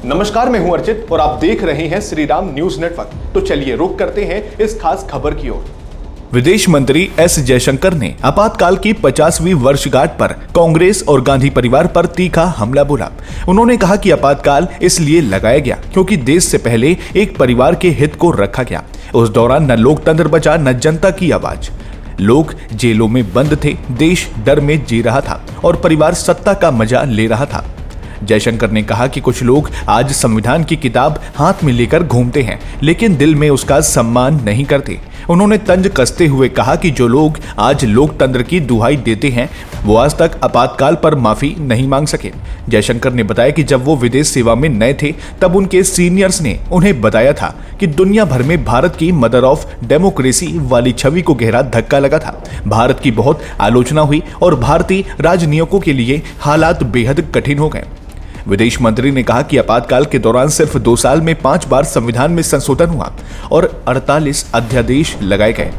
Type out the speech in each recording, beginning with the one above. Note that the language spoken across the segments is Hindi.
नमस्कार, मैं हूं अर्चित और आप देख रहे हैं श्री राम न्यूज नेटवर्क। तो चलिए रुक करते हैं इस खास खबर की ओर। विदेश मंत्री एस जयशंकर ने आपातकाल की 50वीं वर्षगांठ पर कांग्रेस और गांधी परिवार पर तीखा हमला बोला। उन्होंने कहा कि आपातकाल इसलिए लगाया गया क्योंकि देश से पहले एक परिवार के हित को रखा गया। उस दौरान न लोकतंत्र बचा न जनता की आवाज। लोग जेलों में बंद थे, देश डर में जी रहा था और परिवार सत्ता का मजा ले रहा था। जयशंकर ने कहा कि कुछ लोग आज संविधान की किताब हाथ में लेकर घूमते हैं लेकिन दिल में उसका सम्मान नहीं करते। उन्होंने तंज कसते हुए कहा कि जो लोग आज लोकतंत्र की दुहाई देते हैं वो आज तक आपातकाल पर माफी नहीं मांग सके। जयशंकर ने बताया कि जब वो विदेश सेवा में नए थे तब उनके सीनियर्स ने उन्हें बताया था कि दुनिया भर में भारत की मदर ऑफ डेमोक्रेसी वाली छवि को गहरा धक्का लगा था। भारत की बहुत आलोचना हुई और भारतीय राजनीतिकों के लिए हालात बेहद कठिन हो गए। विदेश मंत्री ने कहा कि आपातकाल के दौरान सिर्फ 2 साल में 5 बार संविधान में संशोधन हुआ और 48 अध्यादेश लगाए गए।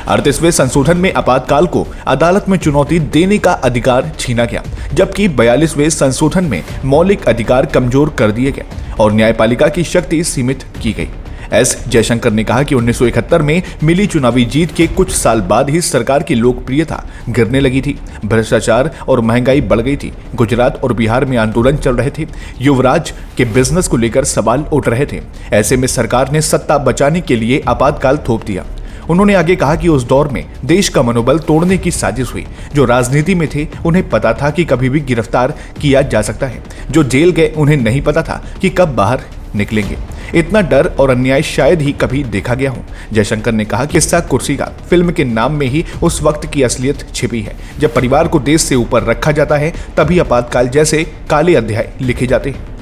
38वें संशोधन में आपातकाल को अदालत में चुनौती देने का अधिकार छीना गया, जबकि 42वें संशोधन में मौलिक अधिकार कमजोर कर दिए गए और न्यायपालिका की शक्ति सीमित की गई। एस जयशंकर ने कहा कि 1971 में मिली चुनावी जीत के कुछ साल बाद ही सरकार की लोकप्रियता गिरने लगी थी। भ्रष्टाचार और महंगाई बढ़ गई थी। गुजरात और बिहार में आंदोलन चल रहे थे। युवराज के बिजनेस को लेकर सवाल उठ रहे थे। ऐसे में सरकार ने सत्ता बचाने के लिए आपातकाल थोप दिया। उन्होंने आगे कहा कि उस दौर में देश का मनोबल तोड़ने की साजिश हुई। जो राजनीति में थे उन्हें पता था कि कभी भी गिरफ्तार किया जा सकता है। जो जेल गए उन्हें नहीं पता था कि कब बाहर निकलेंगे। इतना डर और अन्याय शायद ही कभी देखा गया हो। जयशंकर ने कहा कि किस्सा कुर्सी का फिल्म के नाम में ही उस वक्त की असलियत छिपी है। जब परिवार को देश से ऊपर रखा जाता है तभी आपातकाल जैसे काले अध्याय लिखे जाते हैं।